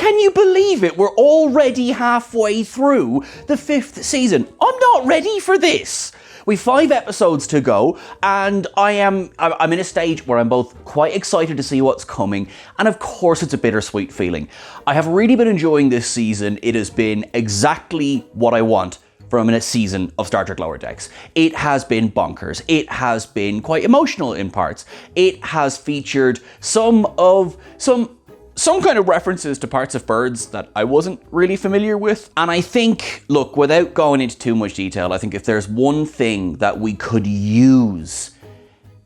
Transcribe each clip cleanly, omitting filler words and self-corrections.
Can you believe it? We're already halfway through the 5th season. I'm not ready for this. We've 5 episodes to go, and I'm in a stage where I'm both quite excited to see what's coming, and of course it's a bittersweet feeling. I have really been enjoying this season. It has been exactly what I want from a season of Star Trek Lower Decks. It has been bonkers. It has been quite emotional in parts. It has featured some kind of references to parts of Birds that I wasn't really familiar with. And I think, look, without going into too much detail, I think if there's one thing that we could use,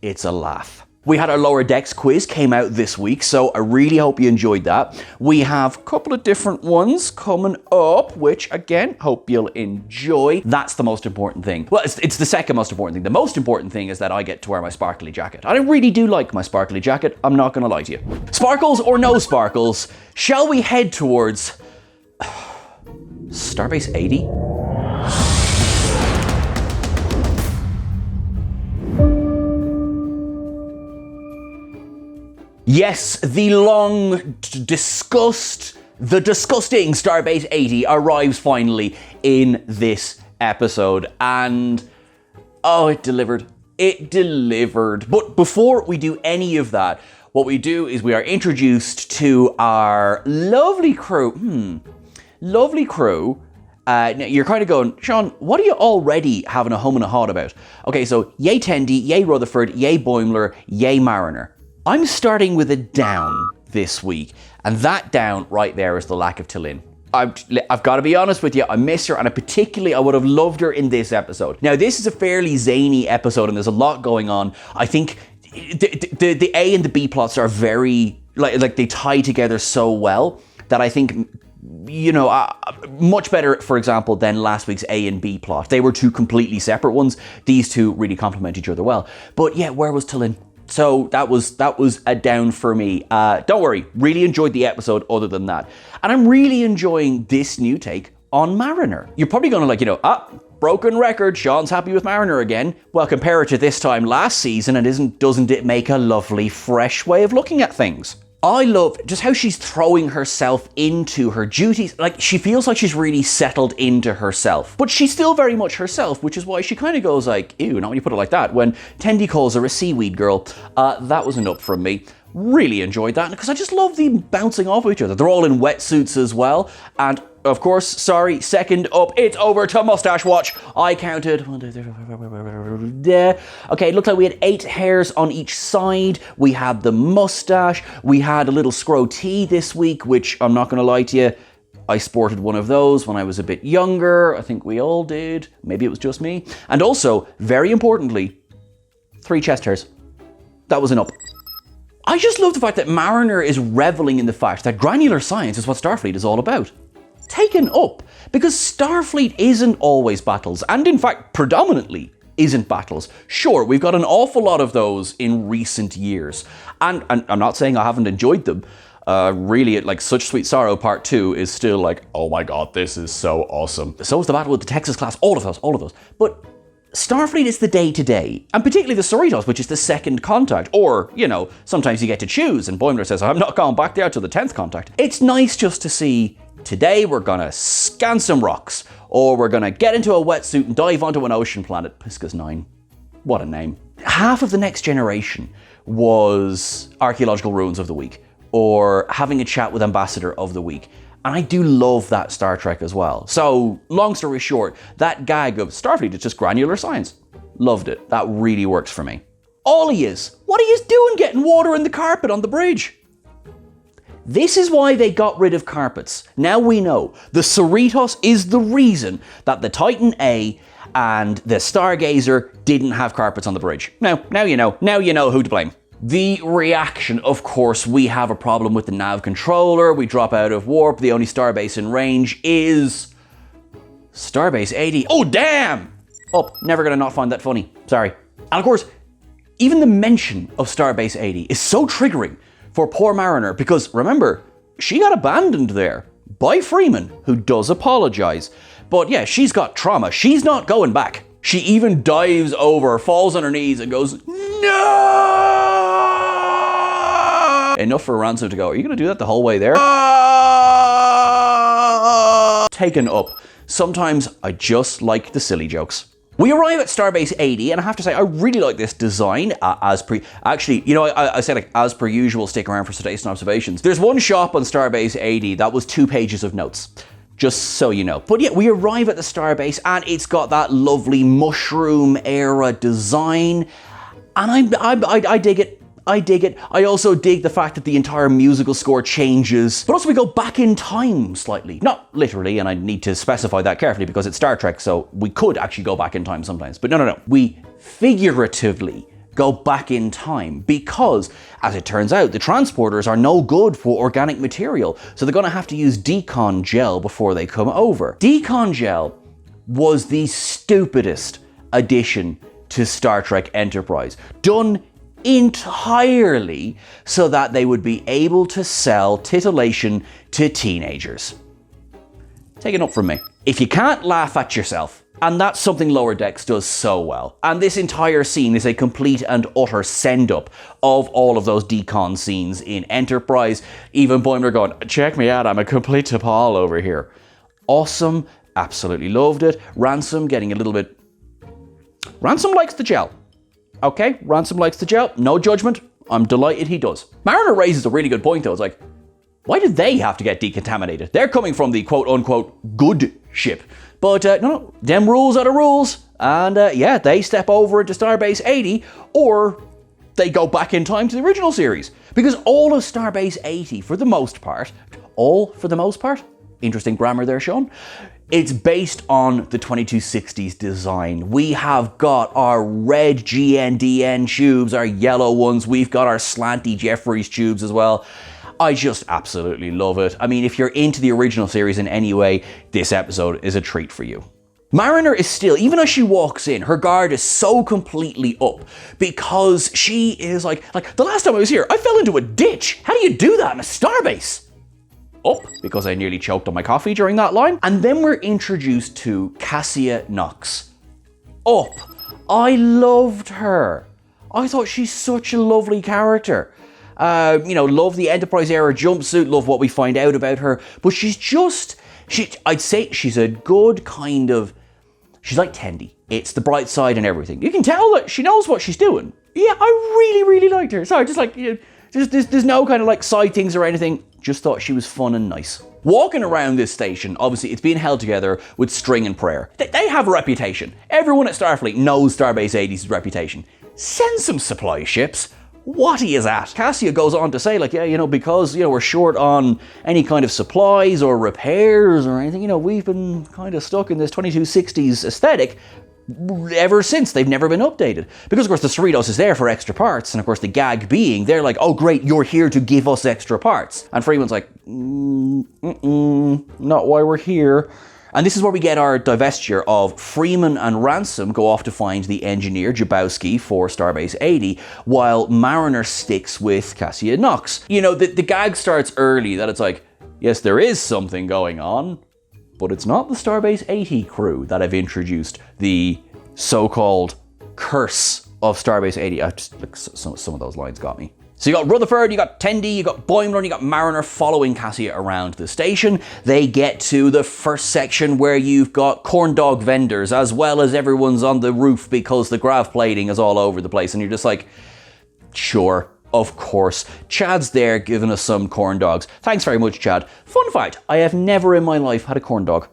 it's a laugh. We had our Lower Decks quiz came out this week, so I really hope you enjoyed that. We have a couple of different ones coming up, which again, hope you'll enjoy. That's the most important thing. Well, it's the second most important thing. The most important thing is that I get to wear my sparkly jacket. I really do like my sparkly jacket, I'm not gonna lie to you. Sparkles or no sparkles, shall we head towards Starbase 80? Yes, the long discussed, the disgusting Starbase 80 arrives finally in this episode, and oh, it delivered. It delivered. But before we do any of that, what we do is we are introduced to our lovely crew. Lovely crew. Now you're kind of going, Sean, what are you already having a hum and a haw about? Okay, so yay Tendi, yay Rutherford, yay Boimler, yay Mariner. I'm starting with a down this week, and that down right there is the lack of T'Lyn. I've got to be honest with you, I miss her, and I would have loved her in this episode. Now, this is a fairly zany episode, and there's a lot going on. I think the A and the B plots are very, like they tie together so well that I think, you know, much better, for example, than last week's A and B plot. They were two completely separate ones. These two really complement each other well. But yeah, where was T'Lyn? So that was a down for me. Don't worry, really enjoyed the episode other than that. And I'm really enjoying this new take on Mariner. You're probably gonna broken record, Sean's happy with Mariner again. Well, compare it to this time last season and doesn't it make a lovely, fresh way of looking at things? I love just how she's throwing herself into her duties. Like, she feels like she's really settled into herself. But she's still very much herself, which is why she kind of goes like, ew, not when you put it like that. When Tendi calls her a seaweed girl, that was an up from me. Really enjoyed that, because I just love them bouncing off of each other. They're all in wetsuits as well. And of course, sorry, second up, it's over to Mustache Watch. I counted 1, 2, 3, 4, 5, 6, 7. Okay, it looked like we had 8 hairs on each side. We had the mustache. We had a little scro tee this week, which I'm not going to lie to you, I sported one of those when I was a bit younger. I think we all did. Maybe it was just me. And also, very importantly, 3 chest hairs. That was an up. I just love the fact that Mariner is reveling in the fact that granular science is what Starfleet is all about. Taken up, because Starfleet isn't always battles, and in fact, predominantly isn't battles. Sure, we've got an awful lot of those in recent years, and I'm not saying I haven't enjoyed them. Really, like Such Sweet Sorrow Part 2 is still like, oh my god, this is so awesome. So is the battle with the Texas class, all of those. But Starfleet is the day-to-day, and particularly the Cerritos, which is the second contact, or, you know, sometimes you get to choose, and Boimler says, I'm not going back there till the 10th contact. It's nice just to see, today we're gonna scan some rocks, or we're gonna get into a wetsuit and dive onto an ocean planet. Pisca's 9. What a name. Half of the Next Generation was Archaeological Ruins of the Week, or having a chat with Ambassador of the Week. And I do love that Star Trek as well. So, long story short, that gag of Starfleet is just granular science. Loved it. That really works for me. Ollie is. What are you doing getting water in the carpet on the bridge? This is why they got rid of carpets. Now we know. The Cerritos is the reason that the Titan A and the Stargazer didn't have carpets on the bridge. Now you know. Now you know who to blame. The reaction, of course, we have a problem with the nav controller, we drop out of warp, the only starbase in range is Starbase 80. Oh, damn! Oh, never gonna not find that funny, sorry. And of course, even the mention of Starbase 80 is so triggering for poor Mariner, because remember, she got abandoned there by Freeman, who does apologize. But yeah, she's got trauma, she's not going back. She even dives over, falls on her knees and goes, no! Enough for Ransom to go, are you going to do that the whole way there? taken up. Sometimes I just like the silly jokes. We arrive at Starbase 80, and I have to say, I really like this design Actually, you know, I said like, as per usual, stick around for citations and observations. There's one shop on Starbase 80 that was 2 pages of notes. Just so you know. But yeah, we arrive at the Starbase, and it's got that lovely mushroom era design, and I dig it. I dig it. I also dig the fact that the entire musical score changes, but also we go back in time slightly. Not literally, and I need to specify that carefully because it's Star Trek, so we could actually go back in time sometimes. But no. We figuratively go back in time because, as it turns out, the transporters are no good for organic material, so they're going to have to use decon gel before they come over. Decon gel was the stupidest addition to Star Trek Enterprise, done entirely so that they would be able to sell titillation to teenagers. Take it up from me. If you can't laugh at yourself, and that's something Lower Decks does so well, and this entire scene is a complete and utter send-up of all of those decon scenes in Enterprise, even Boimler going, check me out, I'm a complete T'Pol over here. Awesome, absolutely loved it. Ransom getting a little bit... Ransom likes the gel. Okay, Ransom likes the gel, no judgment, I'm delighted he does. Mariner raises a really good point though, it's like, why did they have to get decontaminated? They're coming from the quote-unquote good ship. But no, them rules are the rules, and yeah, they step over into Starbase 80, or they go back in time to the original series. Because all of Starbase 80, for the most part, interesting grammar there, Sean, it's based on the 2260s design. We have got our red GNDN tubes, our yellow ones, we've got our slanty Jeffries tubes as well. I just absolutely love it. I mean, if you're into the original series in any way, this episode is a treat for you. Mariner is still, even as she walks in, her guard is so completely up because she is like the last time I was here, I fell into a ditch. How do you do that in a starbase? Up, because I nearly choked on my coffee during that line. And then we're introduced to Cassia Knox. Up. I loved her. I thought she's such a lovely character. You know, love the Enterprise era jumpsuit, love what we find out about her. But she's just, I'd say she's a good kind of, she's like Tendi. It's the bright side and everything. You can tell that she knows what she's doing. Yeah, I really, really liked her. Sorry, just like, you know, there's no kind of like side things or anything. Just thought she was fun and nice. Walking around this station, obviously it's being held together with string and prayer. They have a reputation. Everyone at Starfleet knows Starbase 80's reputation. Send some supply ships. What he is at. Cassia goes on to say, like, yeah, you know, because, you know, we're short on any kind of supplies or repairs or anything, you know, we've been kind of stuck in this 2260s aesthetic ever since. They've never been updated. Because, of course, the Cerritos is there for extra parts, and, of course, the gag being, they're like, oh, great, you're here to give us extra parts. And Freeman's like, not why we're here. And this is where we get our divestiture of Freeman and Ransom go off to find the engineer, Jabowski, for Starbase 80, while Mariner sticks with Cassia Knox. You know, the gag starts early, that it's like, yes, there is something going on, but it's not the Starbase 80 crew that have introduced the so-called curse of Starbase 80. Like, some of those lines got me. So you got Rutherford, you got Tendi, you got Boimler, and you got Mariner following Cassia around the station. They get to the first section where you've got corn dog vendors, as well as everyone's on the roof because the grav plating is all over the place. And you're just like, sure, of course. Chad's there giving us some corn dogs. Thanks very much, Chad. Fun fact, I have never in my life had a corn dog.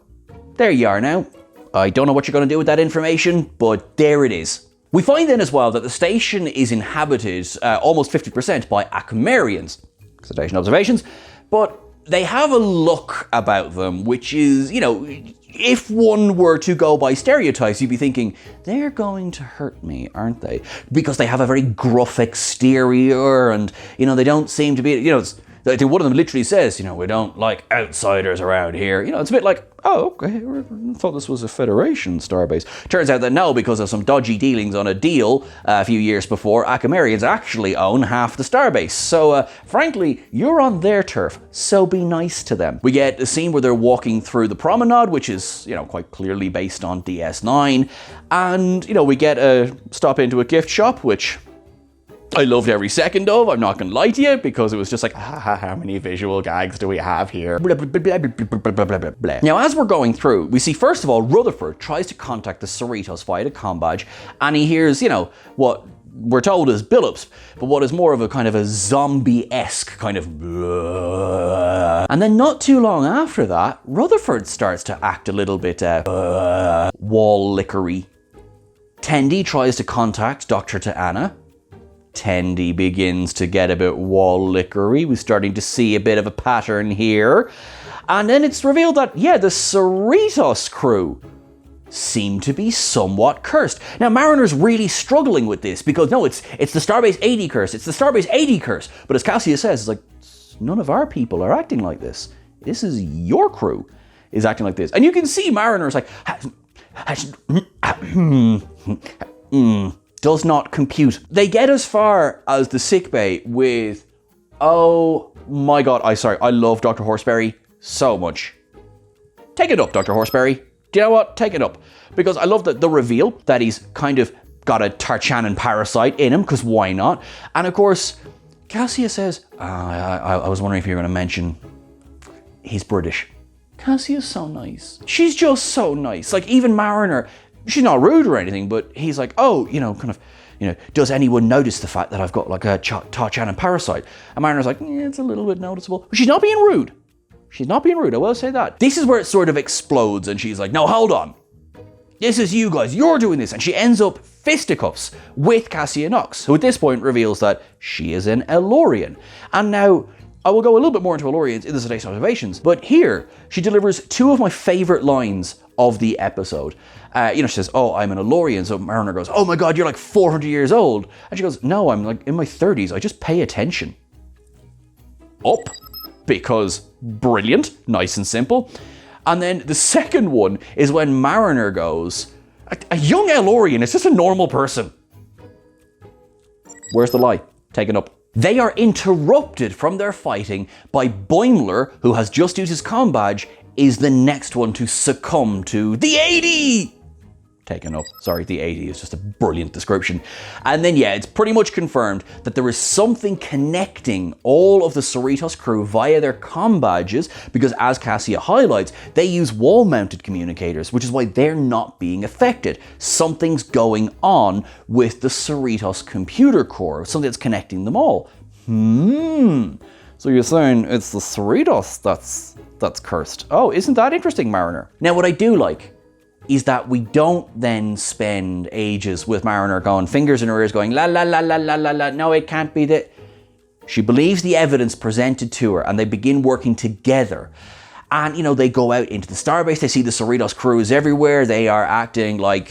There you are now. I don't know what you're going to do with that information, but there it is. We find then as well that the station is inhabited almost 50% by Akamarians, citation observations, but they have a look about them which is, you know, if one were to go by stereotypes, you'd be thinking, they're going to hurt me, aren't they? Because they have a very gruff exterior and, you know, they don't seem to be, you know, I think one of them literally says, you know, we don't like outsiders around here. You know, it's a bit like, oh, okay, I thought this was a Federation starbase. Turns out that no, because of some dodgy dealings on a deal a few years before, Akamarians actually own half the starbase. So, frankly, you're on their turf, so be nice to them. We get a scene where they're walking through the promenade, which is, you know, quite clearly based on DS9. And, you know, we get a stop into a gift shop, which... I loved every second of, I'm not going to lie to you, because it was just like, how many visual gags do we have here? Blah, blah, blah, blah, blah, blah, blah, blah, blah. Now, as we're going through, we see, first of all, Rutherford tries to contact the Cerritos via the comm badge, and he hears, what we're told is Billups, but what is more of a kind of a zombie-esque kind of blah. And then not too long after that, Rutherford starts to act a little bit wall-lickery. Tendi tries to contact Dr. T'Ana. Tendi begins to get a bit wall-lickery. We're starting to see a bit of a pattern here. And then it's revealed that, the Cerritos crew seem to be somewhat cursed. Now, Mariner's really struggling with this because, no, it's the Starbase 80 curse. It's the Starbase 80 curse. But as Cassia says, it's like, none of our people are acting like this. This is your crew is acting like this. And you can see Mariner's like, does not compute. They get as far as the sickbay with, oh my God, I love Dr. Horseberry so much. Take it up, Dr. Horseberry. Do you know what? Take it up. Because I love the reveal that he's kind of got a Tarchanan parasite in him, because why not? And of course, Cassia says, I was wondering if you were going to mention he's British. Cassia's so nice. She's just so nice. Like, even Mariner, she's not rude or anything, but he's like, does anyone notice the fact that I've got like a Tarchanan parasite? And Mariner's like, it's a little bit noticeable. But she's not being rude. She's not being rude, I will say that. This is where it sort of explodes, and she's like, no, hold on. This is you guys, you're doing this. And she ends up fisticuffs with Cassia Knox, who at this point reveals that she is an Elorian. And now, I will go a little bit more into Elorians in the Today's Observations, but here, she delivers two of my favorite lines of the episode. She says, oh, I'm an Elorian. So Mariner goes, oh my God, you're like 400 years old. And she goes, no, I'm like in my 30s. I just pay attention. Up. Because brilliant, nice and simple. And then the second one is when Mariner goes, a young Elorian is just a normal person. Where's the lie? Taken up. They are interrupted from their fighting by Boimler, who has just used his comm badge, is the next one to succumb to the 80! Taken up. Sorry, the 80 is just a brilliant description. And then, it's pretty much confirmed that there is something connecting all of the Cerritos crew via their comm badges, because as Cassia highlights, they use wall-mounted communicators, which is why they're not being affected. Something's going on with the Cerritos computer core, something that's connecting them all. So you're saying it's the Cerritos that's cursed. Oh, isn't that interesting, Mariner? Now, what I do like is that we don't then spend ages with Mariner going, fingers in her ears going, la la la la la la la, no, it can't be that. She believes the evidence presented to her, and they begin working together. And, they go out into the Starbase, they see the Cerritos crews everywhere, they are acting like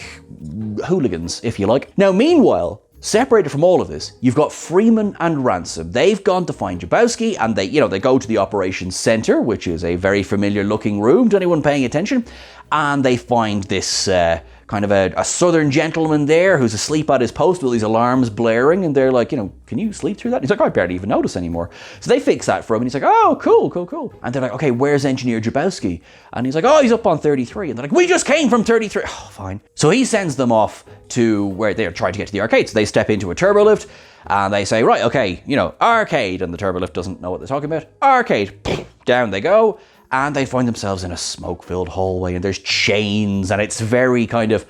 hooligans, if you like. Now, meanwhile, separated from all of this, you've got Freeman and Ransom. They've gone to find Jabowski, and they go to the operations center, which is a very familiar looking room to anyone paying attention. And they find this kind of a southern gentleman there who's asleep at his post with these alarms blaring, and they're like, can you sleep through that? And he's like, I barely even notice anymore. So they fix that for him, and he's like, oh, cool. And they're like, okay, where's Engineer Jabowski? And he's like, oh, he's up on 33. And they're like, we just came from 33. Oh, fine. So he sends them off to where they're trying to get to the arcade. So they step into a turbolift, and they say, right, okay, arcade. And the turbolift doesn't know what they're talking about. Arcade. Down they go. And they find themselves in a smoke-filled hallway, and there's chains, and it's very kind of,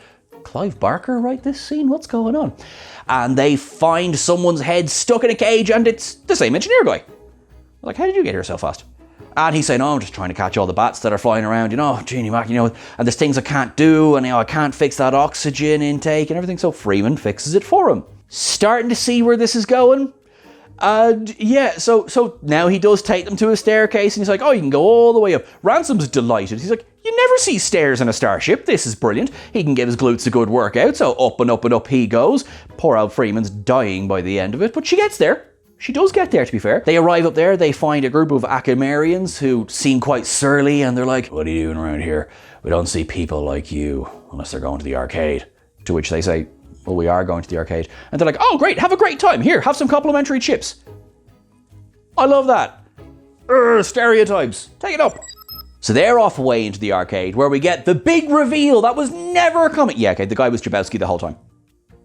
Clive Barker write this scene? What's going on? And they find someone's head stuck in a cage, and it's the same engineer guy. Like, how did you get here so fast? And he's saying, I'm just trying to catch all the bats that are flying around, Genie Mac, and there's things I can't do, and I can't fix that oxygen intake and everything, so Freeman fixes it for him. Starting to see where this is going. So now he does take them to a staircase, and he's like, oh, you can go all the way up. Ransom's delighted. He's like, you never see stairs in a starship. This is brilliant. He can give his glutes a good workout, so up and up and up he goes. Poor old Freeman's dying by the end of it, but she gets there. She does get there, to be fair. They arrive up there, they find a group of Acamarians who seem quite surly, and they're like, what are you doing around here? We don't see people like you unless they're going to the arcade. To which they say, well, we are going to the arcade. And they're like, oh, great, have a great time. Here, have some complimentary chips. I love that. Stereotypes. Take it up. So they're off away into the arcade, where we get the big reveal that was never coming. Yeah, okay, the guy was Jabowski the whole time.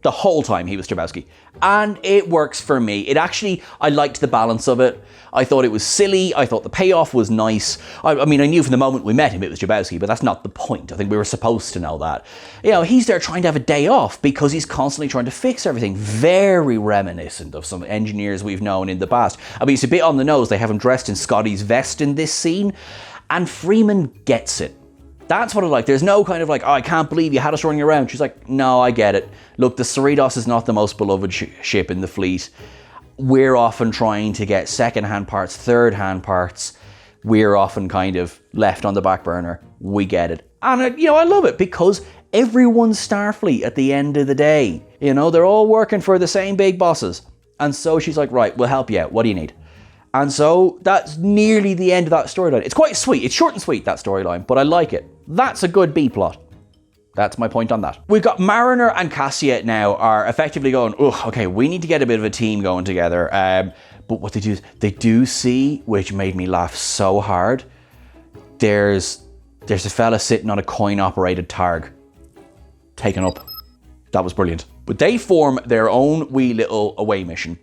The whole time he was Starbowski. And it works for me. I liked the balance of it. I thought it was silly. I thought the payoff was nice. I mean, I knew from the moment we met him it was Starbowski, but that's not the point. I think we were supposed to know that. He's there trying to have a day off because he's constantly trying to fix everything. Very reminiscent of some engineers we've known in the past. I mean, it's a bit on the nose. They have him dressed in Scotty's vest in this scene, and Freeman gets it. That's what I like. There's no kind of like, oh, I can't believe you had us running around. She's like, no, I get it. Look, the Cerritos is not the most beloved ship in the fleet. We're often trying to get second-hand parts, third-hand parts. We're often kind of left on the back burner. We get it. And, I love it because everyone's Starfleet at the end of the day. They're all working for the same big bosses. And so she's like, right, we'll help you out. What do you need? And so that's nearly the end of that storyline. It's quite sweet. It's short and sweet, that storyline, but I like it. That's a good B-plot. That's my point on that. We've got Mariner and Cassia now are effectively going, okay, we need to get a bit of a team going together. But what they do see, which made me laugh so hard, there's a fella sitting on a coin-operated targ. Taken up. That was brilliant. But they form their own wee little away mission.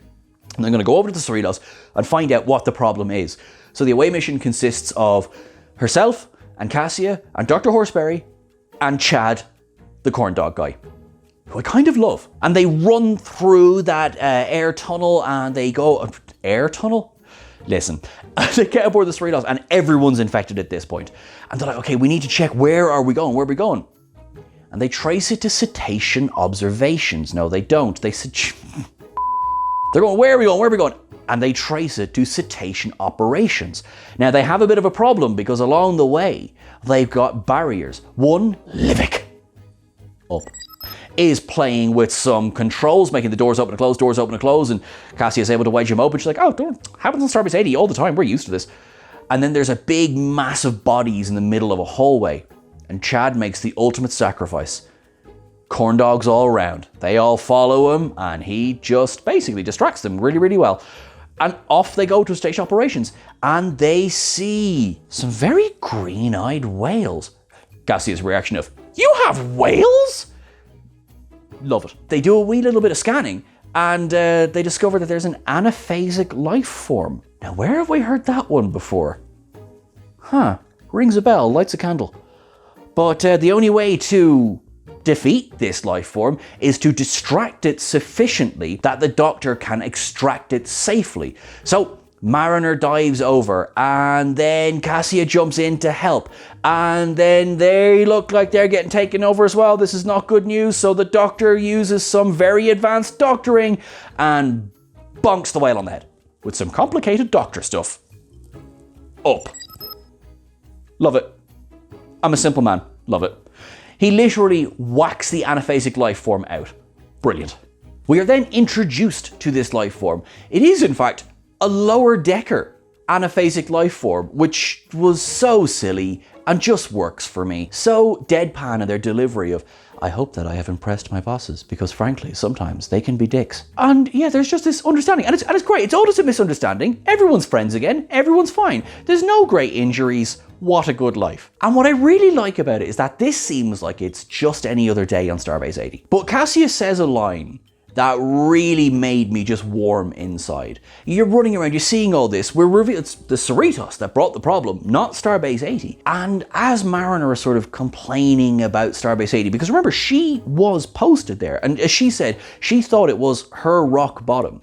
And they're going to go over to the Cerritos and find out what the problem is. So the away mission consists of herself and Cassia and Dr. Horseberry and Chad, the corn dog guy, who I kind of love. And they run through that air tunnel and they go... air tunnel? Listen, they get aboard the Cerritos and everyone's infected at this point. And they're like, okay, we need to check where are we going? Where are we going? And they trace it to cetacean observations. No, they don't. They're going, where are we going? Where are we going? And they trace it to cetacean operations. Now, they have a bit of a problem because along the way, they've got barriers. One, Livik, up, is playing with some controls, making the doors open and close, and Cassia is able to wedge him open. She's like, oh, don't happens on Starbase 80 all the time. We're used to this. And then there's a big, massive bodies in the middle of a hallway, and Chad makes the ultimate sacrifice. Corn dogs all around. They all follow him, and he just basically distracts them really, really well. And off they go to station operations, and they see some very green-eyed whales. Cassia's reaction of, you have whales? Love it. They do a wee little bit of scanning, and they discover that there's an anaphasic life form. Now, where have we heard that one before? Rings a bell, lights a candle. But the only way to defeat this life form is to distract it sufficiently that the Doctor can extract it safely. So Mariner dives over and then Cassia jumps in to help, and then they look like they're getting taken over as well. This is not good news, so the Doctor uses some very advanced doctoring and bonks the whale on the head with some complicated Doctor stuff. Up. Love it. I'm a simple man. Love it. He literally whacks the anaphasic life form out. Brilliant. We are then introduced to this life form. It is, in fact, a lower decker anaphasic life form, which was so silly and just works for me. So deadpan in their delivery of, I hope that I have impressed my bosses, because frankly, sometimes they can be dicks. And yeah, there's just this understanding, and it's great. It's all just a misunderstanding. Everyone's friends again. Everyone's fine. There's no great injuries. What a good life. And what I really like about it is that this seems like it's just any other day on Starbase 80. But Cassia says a line that really made me just warm inside. You're running around, you're seeing all this. It's the Cerritos that brought the problem, not Starbase 80. And as Mariner is sort of complaining about Starbase 80, because remember, she was posted there, and as she said, she thought it was her rock bottom.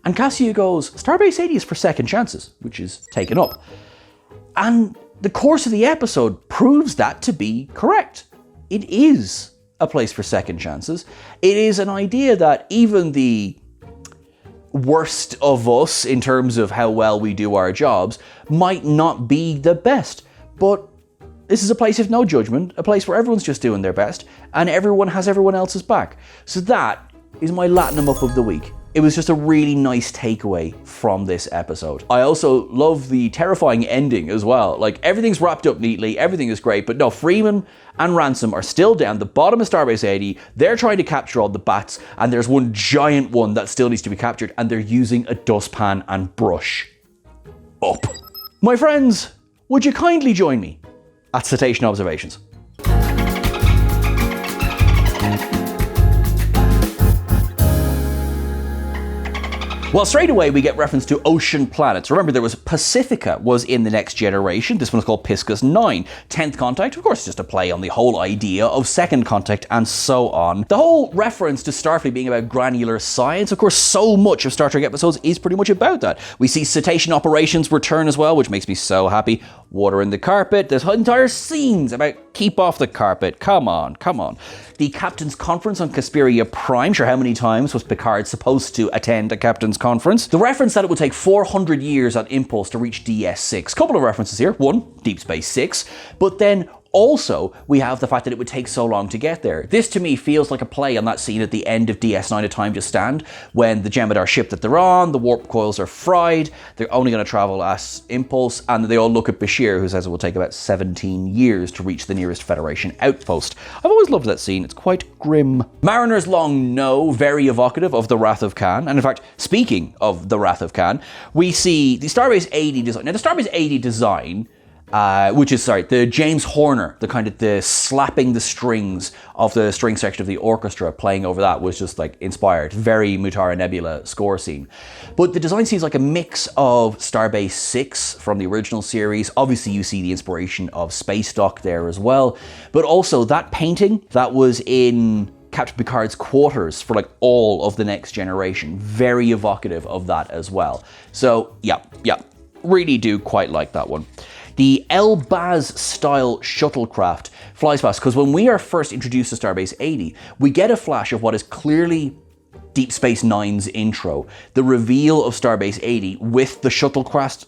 And Cassia goes, Starbase 80 is for second chances, which is taken up. And the course of the episode proves that to be correct. It is a place for second chances. It is an idea that even the worst of us, in terms of how well we do our jobs, might not be the best. But this is a place of no judgment, a place where everyone's just doing their best, and everyone has everyone else's back. So that is my Latinum Up of the week. It was just a really nice takeaway from this episode. I also love the terrifying ending as well. Like, everything's wrapped up neatly, everything is great, but no, Freeman and Ransom are still down the bottom of Starbase 80. They're trying to capture all the bats, and there's one giant one that still needs to be captured, and they're using a dustpan and brush. Up. My friends, would you kindly join me at Cetacean Observations? Well, straight away we get reference to ocean planets. Remember, there was Pacifica was in the Next Generation. This one's called Piscus 9. 10th Contact, of course, just a play on the whole idea of Second Contact and so on. The whole reference to Starfleet being about granular science, of course, so much of Star Trek episodes is pretty much about that. We see cetacean operations return as well, which makes me so happy. Water in the carpet. There's entire scenes about keep off the carpet. Come on, come on. The Captain's Conference on Casperia Prime. Sure, how many times was Picard supposed to attend a Captain's Conference? The reference that it would take 400 years on Impulse to reach DS6. Couple of references here. One, Deep Space Six. But then also, we have the fact that it would take so long to get there. This, to me, feels like a play on that scene at the end of DS9, A Time to Stand, when the Jem'Hadar ship that they're on, the warp coils are fried, they're only going to travel as Impulse, and they all look at Bashir, who says it will take about 17 years to reach the nearest Federation outpost. I've always loved that scene. It's quite grim. Mariner's Long No, very evocative of the Wrath of Khan. And in fact, speaking of the Wrath of Khan, we see the Starbase 80 design. Now, the Starbase 80 design, the James Horner, the slapping the strings of the string section of the orchestra playing over that was just like inspired. Very Mutara Nebula score scene. But the design seems like a mix of Starbase 6 from the original series. Obviously you see the inspiration of Space Dock there as well. But also that painting that was in Captain Picard's quarters for like all of the Next Generation. Very evocative of that as well. So yeah, really do quite like that one. The Elbaz style shuttlecraft flies past, because when we are first introduced to Starbase 80, we get a flash of what is clearly Deep Space Nine's intro. The reveal of Starbase 80 with the shuttlecraft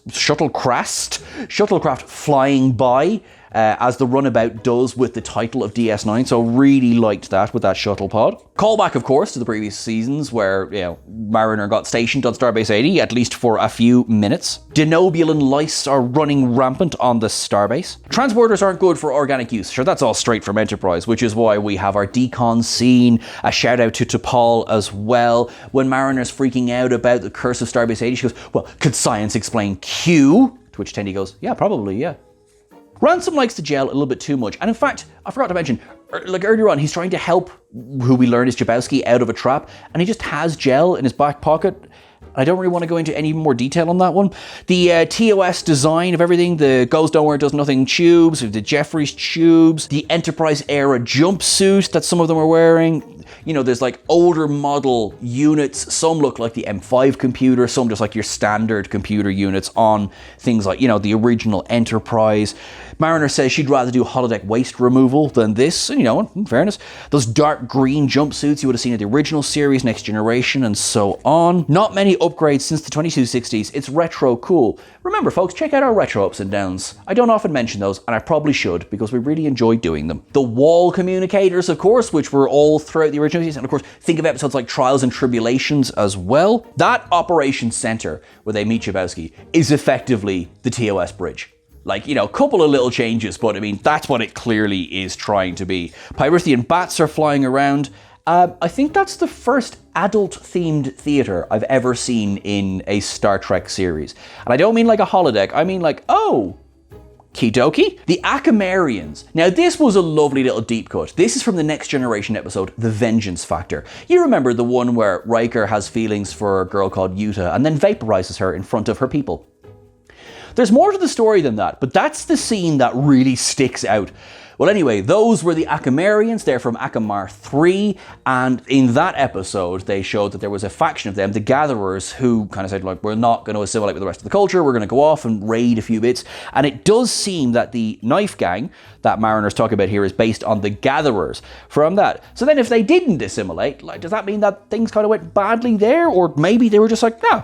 flying by, as the runabout does with the title of DS9, so really liked that with that shuttle pod. Callback, of course, to the previous seasons where, Mariner got stationed on Starbase 80, at least for a few minutes. Denobulan lice are running rampant on the Starbase. Transporters aren't good for organic use. Sure, that's all straight from Enterprise, which is why we have our decon scene. A shout out to T'Pol as well. When Mariner's freaking out about the curse of Starbase 80, she goes, well, could science explain Q? To which Tendi goes, yeah, probably, yeah. Ransom likes to gel a little bit too much. And in fact, I forgot to mention, like earlier on, he's trying to help who we learn is Jabowski out of a trap, and he just has gel in his back pocket. I don't really want to go into any more detail on that one. The TOS design of everything, the Goes Nowhere Does Nothing tubes, the Jeffries tubes, the Enterprise era jumpsuit that some of them are wearing. There's like older model units. Some look like the M5 computer, some just like your standard computer units on things like, the original Enterprise. Mariner says she'd rather do holodeck waste removal than this. And, in fairness, those dark green jumpsuits you would have seen in the original series, Next Generation, and so on. Not many upgrades since the 2260s. It's retro cool. Remember, folks, check out our retro ups and downs. I don't often mention those, and I probably should, because we really enjoy doing them. The wall communicators, of course, which were all throughout the original series, and of course, think of episodes like Trials and Tribulations as well. That Operations Center, where they meet Jabowski, is effectively the TOS bridge. Like, a couple of little changes, but I mean, that's what it clearly is trying to be. Pyrithian bats are flying around. I think that's the first adult-themed theater I've ever seen in a Star Trek series. And I don't mean like a holodeck, I mean like, oh, Kidoki? The Akamarians. Now, this was a lovely little deep cut. This is from the Next Generation episode, The Vengeance Factor. You remember the one where Riker has feelings for a girl called Yuta and then vaporizes her in front of her people. There's more to the story than that, but that's the scene that really sticks out. Well, anyway, those were the Akamarians. They're from Akamar 3, and in that episode, they showed that there was a faction of them, the Gatherers, who kind of said, like, we're not going to assimilate with the rest of the culture, we're going to go off and raid a few bits. And it does seem that the knife gang that Mariner's talking about here is based on the Gatherers from that. So then if they didn't assimilate, like, does that mean that things kind of went badly there? Or maybe they were just like, nah,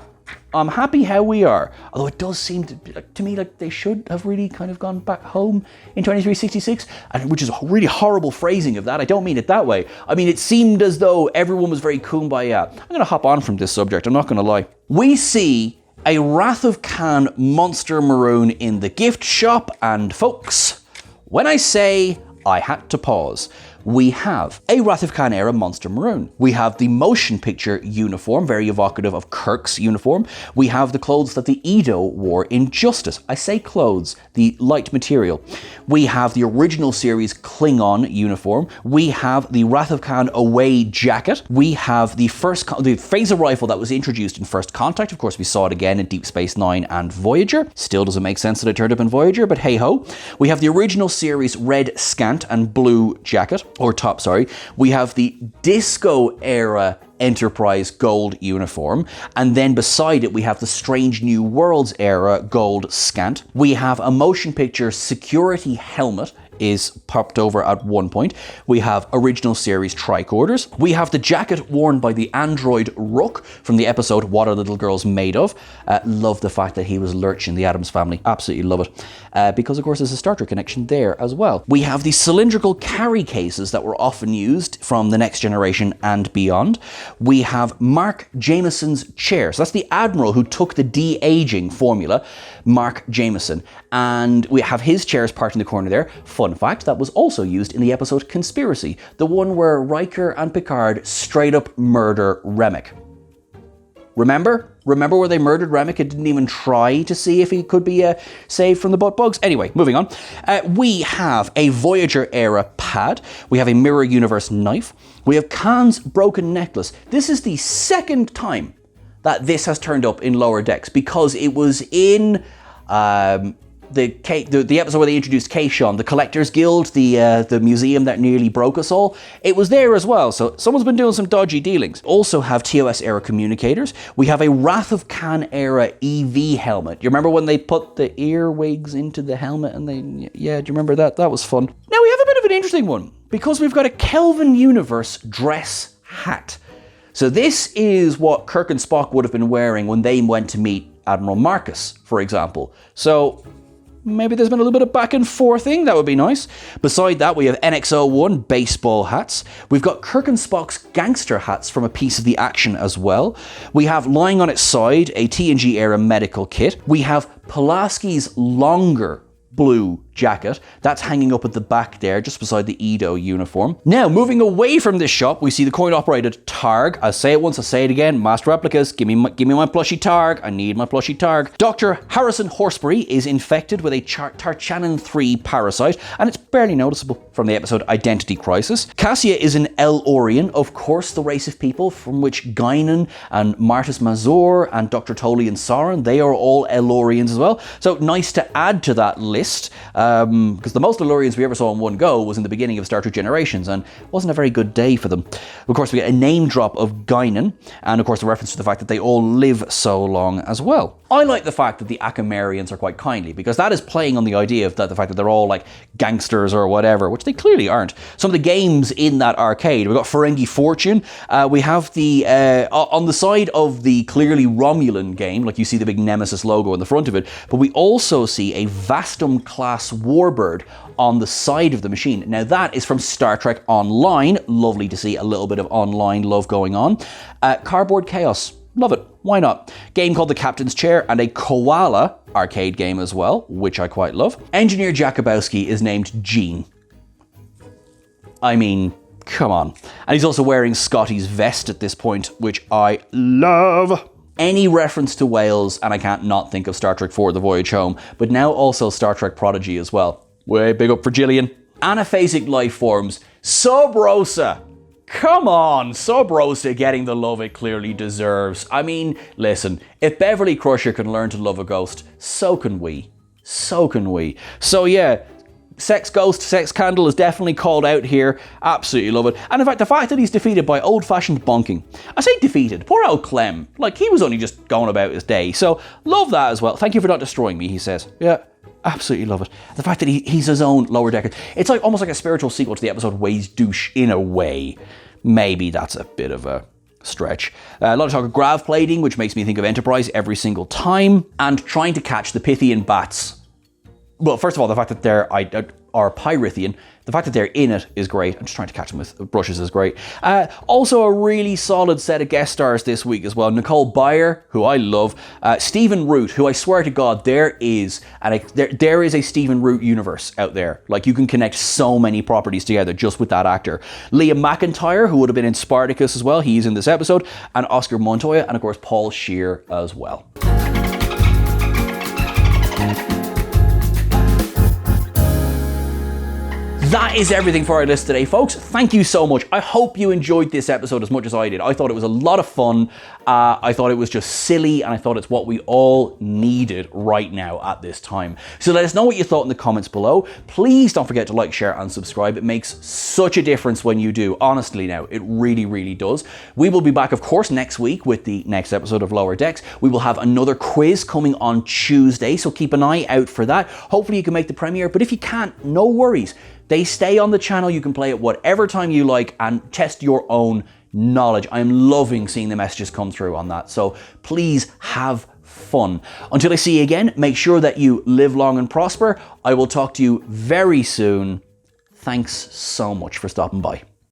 I'm happy how we are. Although it does seem to me like they should have really kind of gone back home in 2366, which is a really horrible phrasing of that. I don't mean it that way. I mean, it seemed as though everyone was very kumbaya. I'm going to hop on from this subject, I'm not going to lie. We see a Wrath of Khan monster maroon in the gift shop, and folks, when I say I had to pause, we have a Wrath of Khan era Monster Maroon. We have the motion picture uniform, very evocative of Kirk's uniform. We have the clothes that the Edo wore in Justice. I say clothes, the light material. We have the original series Klingon uniform. We have the Wrath of Khan away jacket. We have the phaser rifle that was introduced in First Contact. Of course, we saw it again in Deep Space Nine and Voyager. Still doesn't make sense that it turned up in Voyager, but hey ho. We have the original series red scant and blue jacket, or top, sorry. We have the Disco era Enterprise gold uniform, and then beside it we have the Strange New Worlds era gold scant. We have a motion picture security helmet is popped over at one point. We have original series tricorders. We have the jacket worn by the android Rook from the episode What Are Little Girls Made Of? Love the fact that he was Lurch in the Addams Family. Absolutely love it. Because of course there's a Star Trek connection there as well. We have the cylindrical carry cases that were often used from The Next Generation and beyond. We have Mark Jameson's chair. So that's the Admiral who took the de-aging formula, Mark Jameson. And we have his chairs parked in the corner there. Fun fact, that was also used in the episode Conspiracy, the one where Riker and Picard straight up murder Remick. Remember where they murdered Remick and didn't even try to see if he could be saved from the butt bugs? Anyway, moving on. We have a Voyager era pad. We have a Mirror Universe knife. We have Khan's broken necklace. This is the second time that this has turned up in Lower Decks, because it was in the episode where they introduced Kayshawn, the Collectors Guild, the museum that nearly broke us all. It was there as well, so someone's been doing some dodgy dealings. Also have TOS era communicators. We have a Wrath of Khan era EV helmet. Do you remember when they put the earwigs into the helmet and yeah, do you remember that? That was fun. Now we have a bit of an interesting one, because we've got a Kelvin Universe dress hat. So this is what Kirk and Spock would have been wearing when they went to meet Admiral Marcus, for example. So maybe there's been a little bit of back and forthing. That would be nice. Beside that, we have NX-01 baseball hats. We've got Kirk and Spock's gangster hats from a piece of the action as well. We have, lying on its side, a TNG era medical kit. We have Pulaski's longer blue jacket. That's hanging up at the back there, just beside the Edo uniform. Now, moving away from this shop, we see the coin-operated Targ. I'll say it once, I'll say it again. Master replicas, give me my plushie Targ. I need my plushie Targ. Dr. Harrison Horsebury is infected with a Tarchanin 3 parasite, and it's barely noticeable from the episode Identity Crisis. Cassia is an El-Orian, of course, the race of people from which Guinan and Martis Mazur and Dr. Toli and Sauron, they are all El-Orians as well. So nice to add to that list. Because the most El-Orians we ever saw in one go was in the beginning of Star Trek Generations, and it wasn't a very good day for them. Of course, we get a name drop of Guinan, and of course the reference to the fact that they all live so long as well. I like the fact that the Akamarians are quite kindly, because that is playing on the idea of the fact that they're all like gangsters or whatever, which they clearly aren't. Some of the games in that arcade, we've got Ferengi Fortune, we have the, on the side of the clearly Romulan game, like you see the big Nemesis logo in the front of it, but we also see a Vastum class Warbird on the side of the machine. Now that is from Star Trek Online. Lovely to see a little bit of online love going on. Cardboard Chaos. Love it. Why not? Game called The Captain's Chair, and a Koala arcade game as well, which I quite love. Engineer Jakubowski is named Gene. I mean, come on. And he's also wearing Scotty's vest at this point, which I love. Any reference to Wales, and I can't not think of Star Trek IV, The Voyage Home, but now also Star Trek Prodigy as well. Way big up for Gillian. Anaphasic life forms. Sub Rosa. Come on, Sub Rosa getting the love it clearly deserves. I mean, listen, if Beverly Crusher can learn to love a ghost, so can we. So can we. So yeah, Sex Ghost, Sex Candle is definitely called out here. Absolutely love it. And in fact, the fact that he's defeated by old-fashioned bonking. I say defeated. Poor old Clem. Like, he was only just going about his day. So, love that as well. Thank you for not destroying me, he says. Yeah, absolutely love it. The fact that he's his own lower decker. It's like almost like a spiritual sequel to the episode Ways Douche, in a way. Maybe that's a bit of a stretch. A lot of talk of grav plating, which makes me think of Enterprise every single time. And trying to catch the Pythian bats. Well, first of all, the fact that they're are Pyrithian, the fact that they're in it is great. I'm just trying to catch them with brushes is great. Also, a really solid set of guest stars this week as well. Nicole Byer, who I love. Stephen Root, who I swear to God, there is a Stephen Root universe out there. Like, you can connect so many properties together just with that actor. Liam McIntyre, who would have been in Spartacus as well. He's in this episode. And Oscar Montoya, and of course, Paul Scheer as well. That is everything for our list today, folks. Thank you so much. I hope you enjoyed this episode as much as I did. I thought it was a lot of fun. I thought it was just silly, and I thought it's what we all needed right now at this time. So let us know what you thought in the comments below. Please don't forget to like, share, and subscribe. It makes such a difference when you do. Honestly now, it really, really does. We will be back, of course, next week with the next episode of Lower Decks. We will have another quiz coming on Tuesday, so keep an eye out for that. Hopefully you can make the premiere, but if you can't, no worries. They stay on the channel. You can play it whatever time you like and test your own knowledge. I am loving seeing the messages come through on that. So please have fun. Until I see you again, make sure that you live long and prosper. I will talk to you very soon. Thanks so much for stopping by.